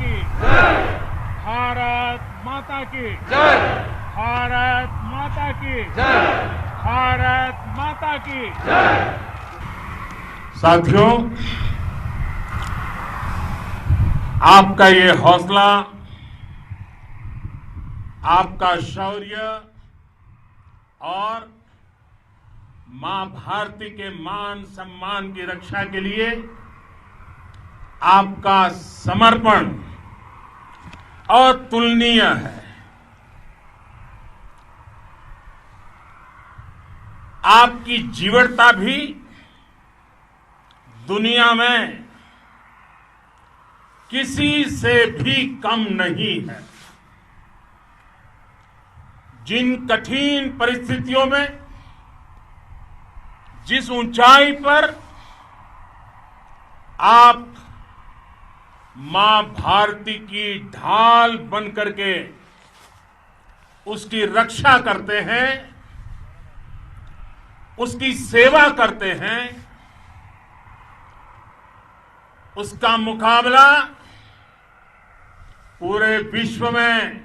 की जय। भारत माता की जय। भारत माता की जय। भारत माता की जय। साथियों, आपका ये हौसला, आपका शौर्य और मां भारती के मान सम्मान की रक्षा के लिए आपका समर्पण अतुलनीय है। आपकी जीवटता भी दुनिया में किसी से भी कम नहीं है। जिन कठिन परिस्थितियों में, जिस ऊंचाई पर आप मां भारती की ढाल बन करके उसकी रक्षा करते हैं, उसकी सेवा करते हैं, उसका मुकाबला पूरे विश्व में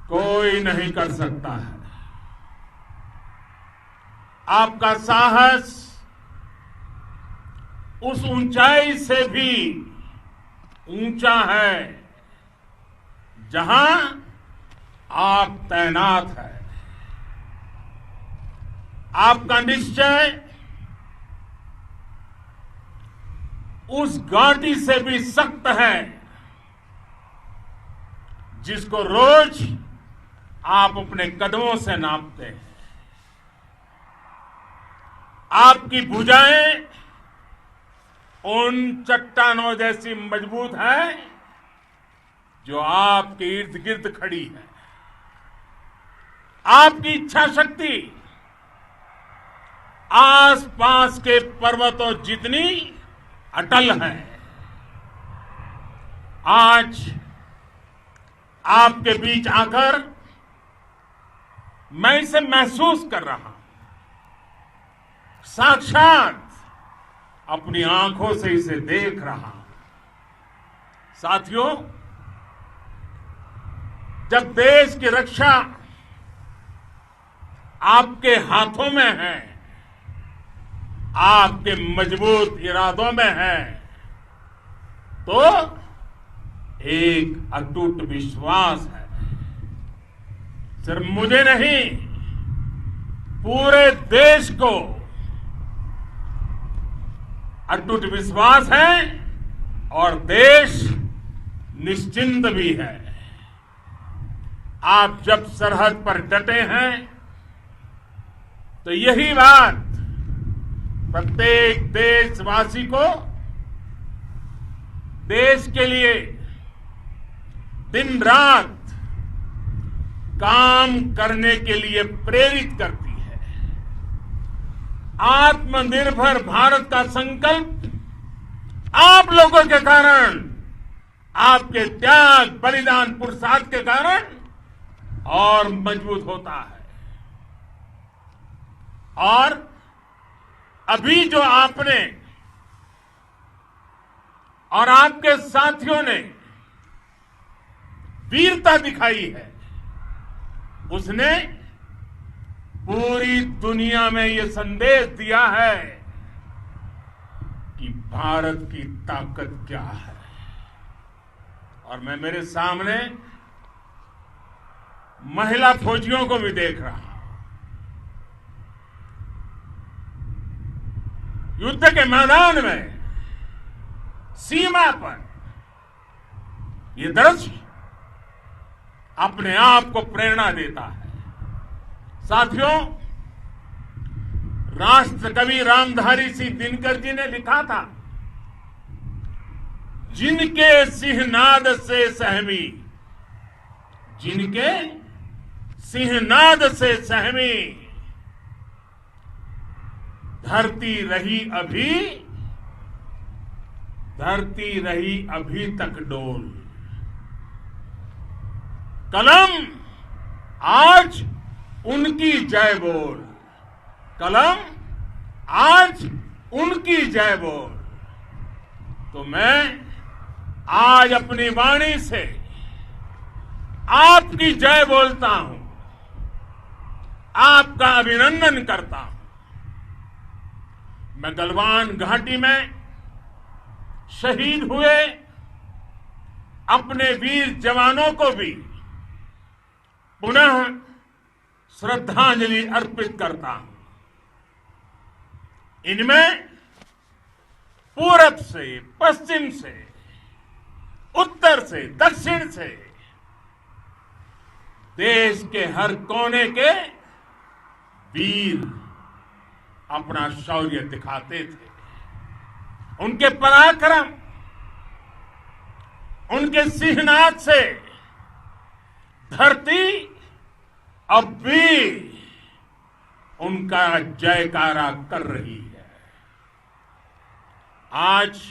कोई नहीं कर सकता है। आपका साहस उस ऊंचाई से भी ऊंचा है जहां आप तैनात हैं। आपका निश्चय उस घाटी से भी सख्त है जिसको रोज आप अपने कदमों से नापते हैं। आपकी भुजाएं उन चट्टानों जैसी मजबूत है जो आपके इर्द गिर्द खड़ी है। आपकी इच्छा शक्ति आसपास के पर्वतों जितनी अटल है। आज आपके बीच आकर मैं इसे महसूस कर रहा हूं, साक्षात अपनी आंखों से इसे देख रहा हूं। साथियों, जब देश की रक्षा आपके हाथों में है, आपके मजबूत इरादों में है, तो एक अटूट विश्वास है। सिर्फ मुझे नहीं, पूरे देश को अटूट विश्वास है और देश निश्चिंत भी है। आप जब सरहद पर डटे हैं तो यही बात प्रत्येक देशवासी को देश के लिए दिन रात काम करने के लिए प्रेरित करती है। आत्मनिर्भर भारत का संकल्प आप लोगों के कारण, आपके त्याग, बलिदान, पुरुषार्थ के कारण और मजबूत होता है। और अभी जो आपने और आपके साथियों ने वीरता दिखाई है, उसने पूरी दुनिया में यह संदेश दिया है कि भारत की ताकत क्या है। और मैं मेरे सामने महिला फौजियों को भी देख रहा हूं। युद्ध के मैदान में, सीमा पर यह दृश्य अपने आप को प्रेरणा देता है। साथियों, राष्ट्रकवि रामधारी सिंह दिनकर जी ने लिखा था, जिनके सिंहनाद से सहमी, जिनके सिंहनाद से सहमी धरती रही अभी तक डोल। कलम आज उनकी जय बोल, कलम आज उनकी जय बोल। तो मैं आज अपनी वाणी से आपकी जय बोलता हूं, आपका अभिनंदन करता हूं। मैं गलवान घाटी में शहीद हुए अपने वीर जवानों को भी पुनः श्रद्धांजलि अर्पित करता हूं। इनमें पूरब से, पश्चिम से, उत्तर से, दक्षिण से देश के हर कोने के वीर अपना शौर्य दिखाते थे। उनके पराक्रम, उनके सिंहनाद से धरती अब भी उनका जयकारा कर रही है। आज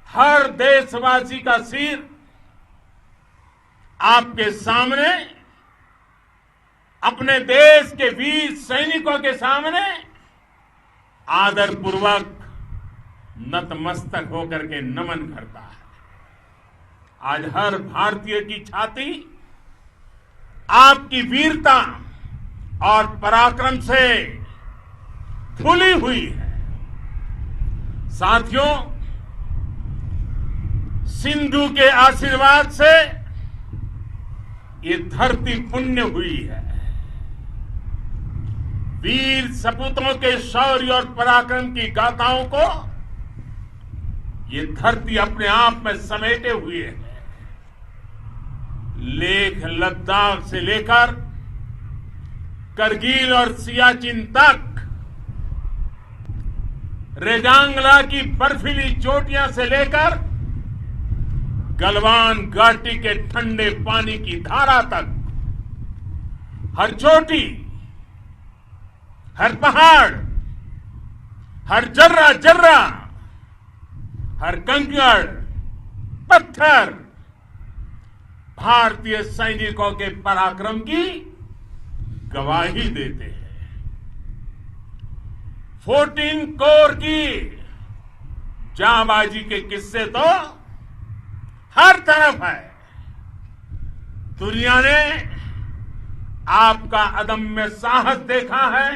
हर देशवासी का सिर आपके सामने, अपने देश के वीर सैनिकों के सामने आदरपूर्वक नतमस्तक होकर के नमन करता है। आज हर भारतीय की छाती आपकी वीरता और पराक्रम से फूली हुई है। साथियों, सिंधु के आशीर्वाद से ये धरती पुण्य हुई है। वीर सपूतों के शौर्य और पराक्रम की गाथाओं को ये धरती अपने आप में समेटे हुए है। लेह लद्दाख से लेकर करगिल और सियाचिन तक, रेजांगला की बर्फीली चोटियां से लेकर गलवान घाटी के ठंडे पानी की धारा तक, हर चोटी, हर पहाड़, हर जर्रा जर्रा, हर कंकड़ पत्थर भारतीय सैनिकों के पराक्रम की गवाही देते हैं। 14 कोर की जांबाजी के किस्से तो हर तरफ है। दुनिया ने आपका अदम्य साहस देखा है,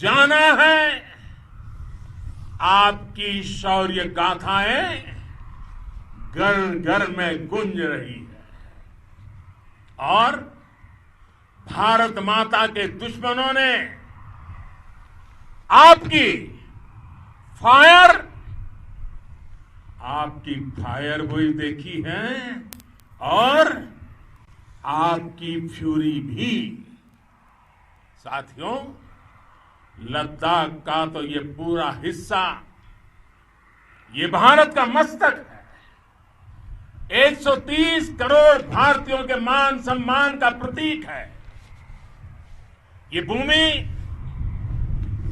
जाना है। आपकी शौर्य गाथाएं घर घर में गूंज रही है और भारत माता के दुश्मनों ने आपकी फायर हुई देखी है और आपकी फ्यूरी भी। साथियों, लद्दाख का तो ये पूरा हिस्सा ये भारत का मस्तक है। 130 करोड़ भारतीयों के मान सम्मान का प्रतीक है। ये भूमि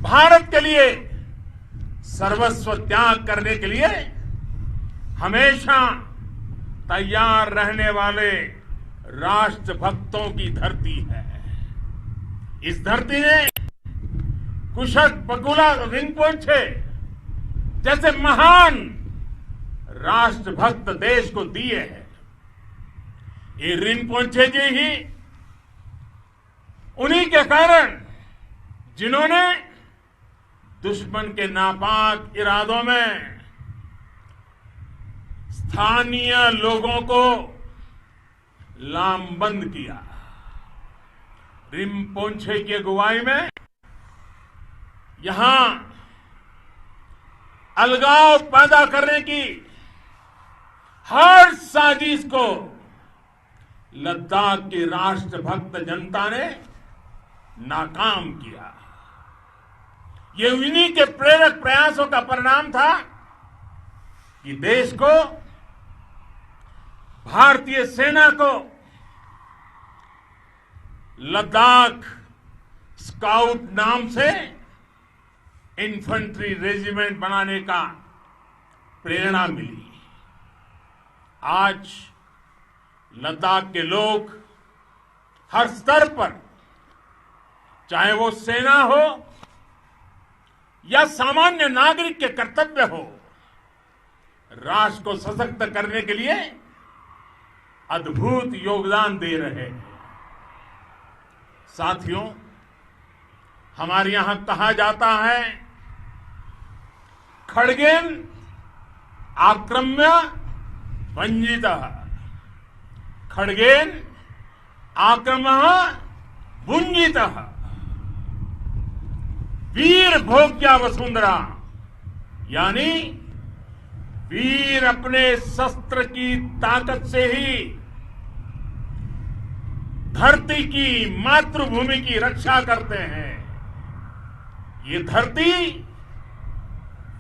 भारत के लिए सर्वस्व त्याग करने के लिए हमेशा तैयार रहने वाले राष्ट्रभक्तों की धरती है। इस धरती ने कुशक बकुला रिम्पोछे जैसे महान राष्ट्रभक्त देश को दिए हैं। ये रिम्पोछे जी ही उन्हीं के कारण जिन्होंने दुश्मन के नापाक इरादों में स्थानीय लोगों को लामबंद किया। रिम्पोछे की अगुवाई में यहां अलगाव पैदा करने की हर साजिश को लद्दाख की राष्ट्रभक्त जनता ने नाकाम किया। ये उन्हीं के प्रेरक प्रयासों का परिणाम था कि देश को, भारतीय सेना को लद्दाख स्काउट नाम से इन्फेंट्री रेजिमेंट बनाने का प्रेरणा मिली। आज लद्दाख के लोग हर स्तर पर, चाहे वो सेना हो या सामान्य नागरिक के कर्तव्य हो, राष्ट्र को सशक्त करने के लिए अद्भुत योगदान दे रहे हैं। साथियों, हमारे यहां कहा जाता है, खड्गेन आक्रम्य भंजितः, खड्गेन आक्रम्य भुंजितः, वीर भोग्या वसुंधरा, यानी वीर अपने शस्त्र की ताकत से ही धरती की, मातृभूमि की रक्षा करते हैं। ये धरती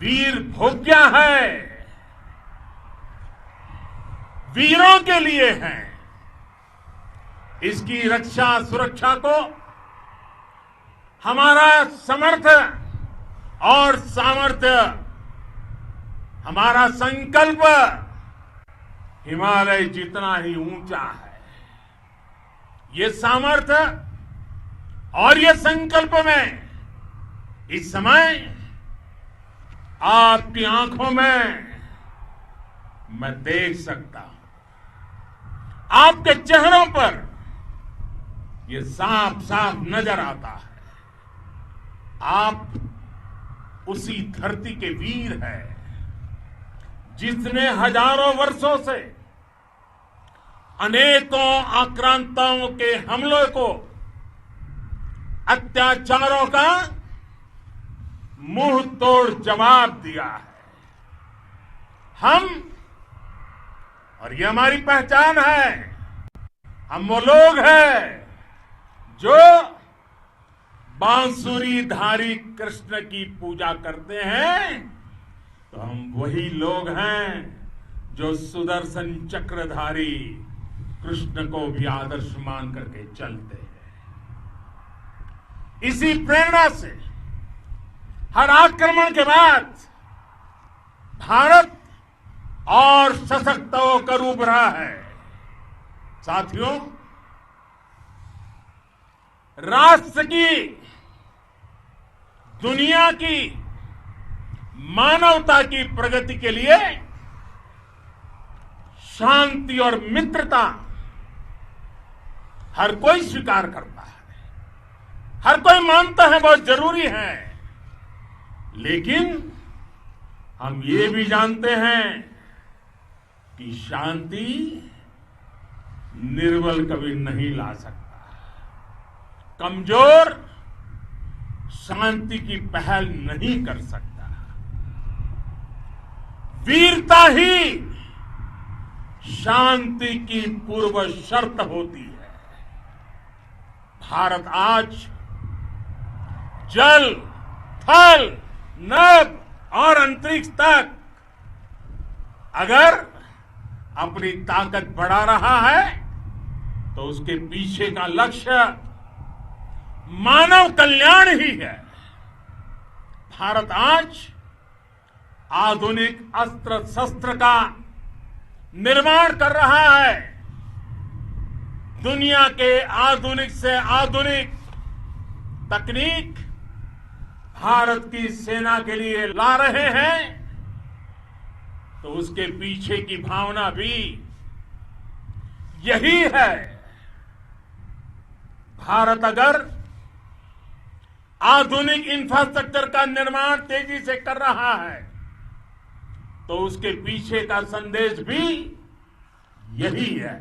वीर भोग्या है, वीरों के लिए है। इसकी रक्षा सुरक्षा को हमारा समर्थ और सामर्थ्य, हमारा संकल्प हिमालय जितना ही ऊंचा है। ये सामर्थ्य और ये संकल्प में इस समय आपकी आंखों में मैं देख सकता हूं, आपके चेहरों पर ये साफ साफ नजर आता है। आप उसी धरती के वीर हैं जिसने हजारों वर्षों से अनेकों आक्रांताओं के हमलों को, अत्याचारों का मुंह तोड़ जवाब दिया है। हम, और ये हमारी पहचान है, हम वो लोग हैं जो बांसुरीधारी कृष्ण की पूजा करते हैं, तो हम वही लोग हैं जो सुदर्शन चक्रधारी कृष्ण को भी आदर्श मान करके चलते हैं। इसी प्रेरणा से हर आक्रमण के बाद भारत और सशक्त होकर उभरा है। साथियों, राष्ट्र की, दुनिया की, मानवता की प्रगति के लिए शांति और मित्रता हर कोई स्वीकार करता है, हर कोई मानता है बहुत जरूरी है। लेकिन हम ये भी जानते हैं कि शांति निर्बल कभी नहीं ला सकता। कमजोर शांति की पहल नहीं कर सकता। वीरता ही शांति की पूर्व शर्त होती है। भारत आज जल, थल, नभ और अंतरिक्ष तक अगर अपनी ताकत बढ़ा रहा है तो उसके पीछे का लक्ष्य मानव कल्याण ही है। भारत आज आधुनिक अस्त्र शस्त्र का निर्माण कर रहा है। दुनिया के आधुनिक से आधुनिक तकनीक भारत की सेना के लिए ला रहे हैं, तो उसके पीछे की भावना भी यही है। भारत अगर आधुनिक इंफ्रास्ट्रक्चर का निर्माण तेजी से कर रहा है तो उसके पीछे का संदेश भी यही है।